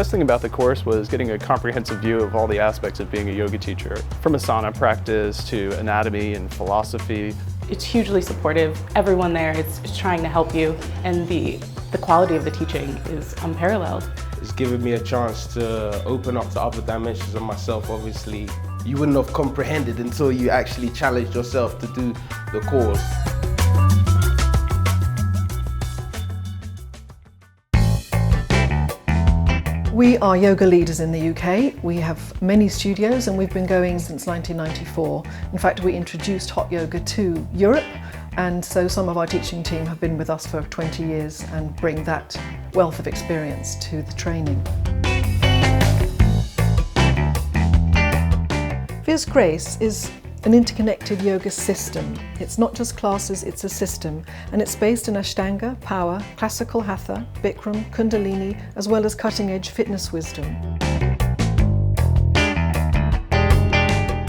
best thing about the course was getting a comprehensive view of all the aspects of being a yoga teacher, from asana practice to anatomy and philosophy. It's hugely supportive. Everyone there is trying to help you, and the quality of the teaching is unparalleled. It's given me a chance to open up to other dimensions of myself. Obviously, you wouldn't have comprehended until you actually challenged yourself to do the course. We are yoga leaders in the UK. We have many studios and we've been going since 1994. In fact, we introduced hot yoga to Europe, and so some of our teaching team have been with us for 20 years and bring that wealth of experience to the training. Fierce Grace is an interconnected yoga system. It's not just classes, it's a system, and it's based in Ashtanga, power, classical hatha, Bikram, Kundalini, as well as cutting-edge fitness wisdom.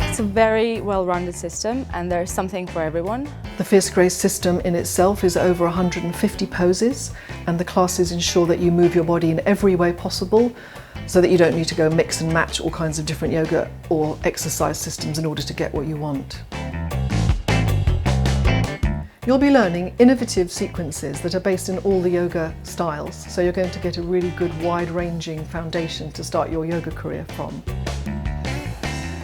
It's a very well-rounded system, and there's something for everyone. The Fierce Grace system in itself is over 150 poses, and the classes ensure that you move your body in every way possible, so that you don't need to go mix and match all kinds of different yoga or exercise systems in order to get what you want. You'll be learning innovative sequences that are based in all the yoga styles, so you're going to get a really good wide-ranging foundation to start your yoga career from.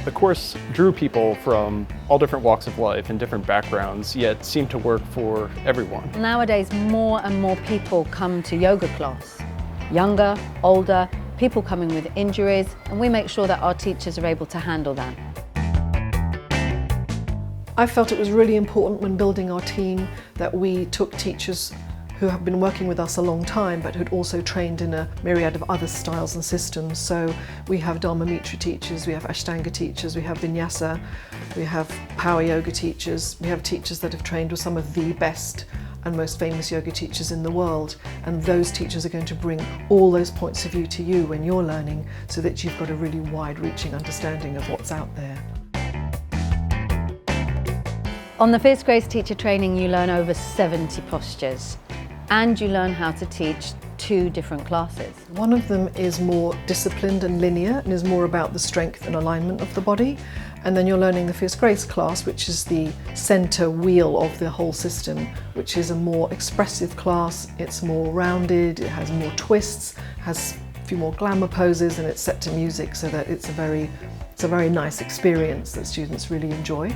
The course drew people from all different walks of life and different backgrounds, yet seemed to work for everyone. Nowadays, more and more people come to yoga class. Younger, older, people coming with injuries, and we make sure that our teachers are able to handle that. I felt it was really important when building our team that we took teachers who have been working with us a long time but who'd also trained in a myriad of other styles and systems. So we have Dharma Mitra teachers, we have Ashtanga teachers, we have Vinyasa, we have power yoga teachers, we have teachers that have trained with some of the best and most famous yoga teachers in the world, and those teachers are going to bring all those points of view to you when you're learning, so that you've got a really wide-reaching understanding of what's out there. On the Fierce Grace teacher training, you learn over 70 postures, and you learn how to teach 2 different classes. One of them is more disciplined and linear and is more about the strength and alignment of the body. And then you're learning the Fierce Grace class, which is the center wheel of the whole system, which is a more expressive class. It's more rounded, it has more twists, has a few more glamour poses, and it's set to music, so that it's a very nice experience that students really enjoy.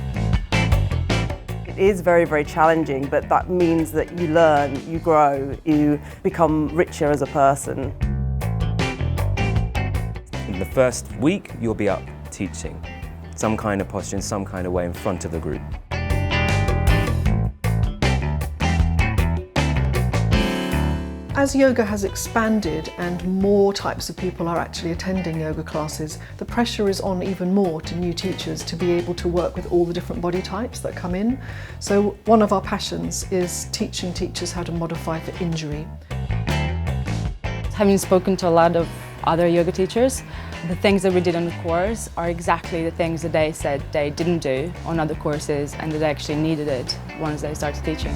It is very, very challenging, but that means that you learn, you grow, you become richer as a person. In the first week, you'll be up teaching some kind of posture in some kind of way in front of the group. As yoga has expanded and more types of people are actually attending yoga classes, the pressure is on even more to new teachers to be able to work with all the different body types that come in. So one of our passions is teaching teachers how to modify for injury. Having spoken to a lot of other yoga teachers, the things that we did on the course are exactly the things that they said they didn't do on other courses, and that they actually needed it once they started teaching.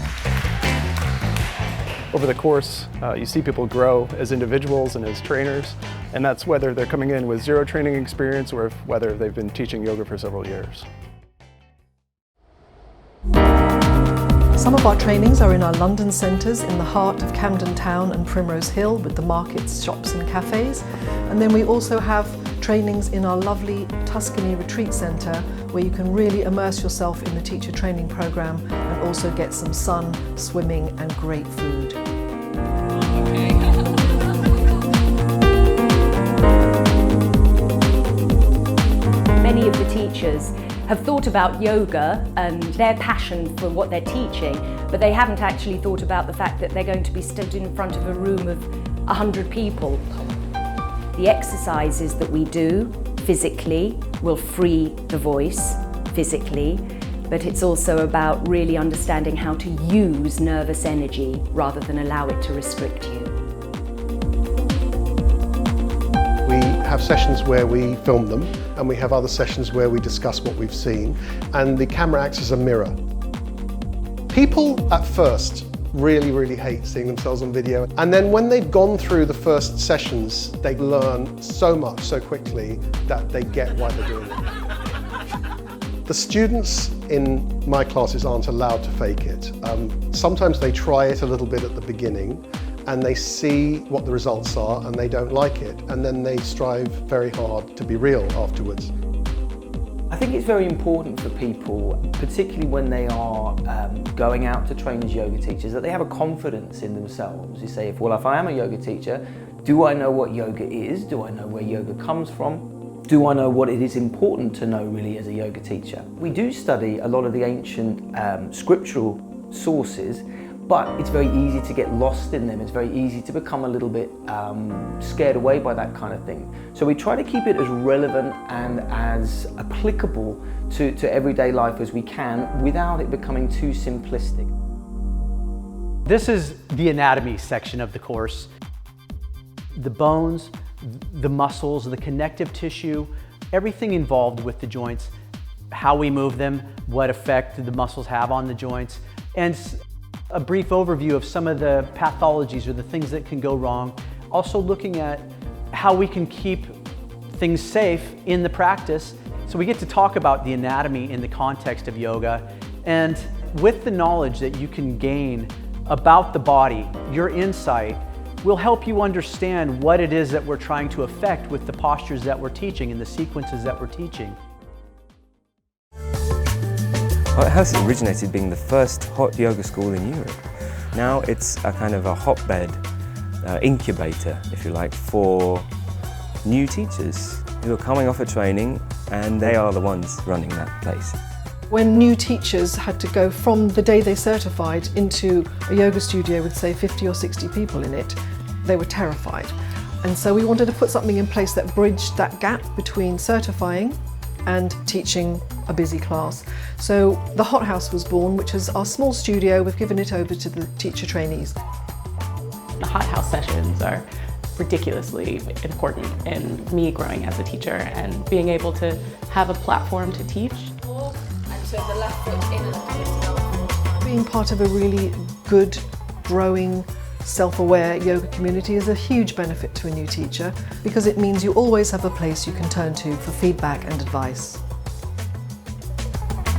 Over the course, you see people grow as individuals and as trainers, and that's whether they're coming in with 0 training experience or whether they've been teaching yoga for several years. Some of our trainings are in our London centres in the heart of Camden Town and Primrose Hill, with the markets, shops and cafes. And then we also have trainings in our lovely Tuscany Retreat Centre, where you can really immerse yourself in the teacher training programme and also get some sun, swimming and great food. Many of the teachers have thought about yoga and their passion for what they're teaching, but they haven't actually thought about the fact that they're going to be stood in front of a room of 100 people. The exercises that we do physically will free the voice physically, but it's also about really understanding how to use nervous energy rather than allow it to restrict you. We have sessions where we film them, and we have other sessions where we discuss what we've seen, and the camera acts as a mirror. People at first really hate seeing themselves on video. And then when they've gone through the first sessions, they learn so much so quickly that they get why they're doing it. The students in my classes aren't allowed to fake it. Sometimes they try it a little bit at the beginning and they see what the results are and they don't like it, and then they strive very hard to be real afterwards. I think it's very important for people, particularly when they are going out to train as yoga teachers, that they have a confidence in themselves. You say, if I am a yoga teacher, do I know what yoga is? Do I know where yoga comes from? Do I know what it is important to know really as a yoga teacher? We do study a lot of the ancient scriptural sources, but it's very easy to get lost in them. It's very easy to become a little bit scared away by that kind of thing. So we try to keep it as relevant and as applicable to everyday life as we can without it becoming too simplistic. This is the anatomy section of the course. The bones, the muscles, the connective tissue, everything involved with the joints, how we move them, what effect the muscles have on the joints, and a brief overview of some of the pathologies or the things that can go wrong. Also looking at how we can keep things safe in the practice. So we get to talk about the anatomy in the context of yoga, and with the knowledge that you can gain about the body, your insight will help you understand what it is that we're trying to affect with the postures that we're teaching and the sequences that we're teaching. Well, House originated being the first hot yoga school in Europe. Now it's a kind of a hotbed, incubator, if you like, for new teachers who are coming off a training, and they are the ones running that place. When new teachers had to go from the day they certified into a yoga studio with, say, 50 or 60 people in it, they were terrified. And so we wanted to put something in place that bridged that gap between certifying and teaching a busy class. So the Hot House was born, which is our small studio. We've given it over to the teacher trainees. The Hot House sessions are ridiculously important in me growing as a teacher and being able to have a platform to teach. Being part of a really good, growing, self-aware yoga community is a huge benefit to a new teacher, because it means you always have a place you can turn to for feedback and advice.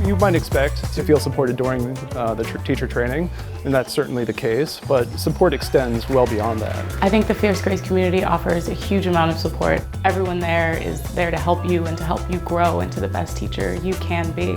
You might expect to feel supported during the teacher training, and that's certainly the case, but support extends well beyond that. I think the Fierce Grace community offers a huge amount of support. Everyone there is there to help you and to help you grow into the best teacher you can be.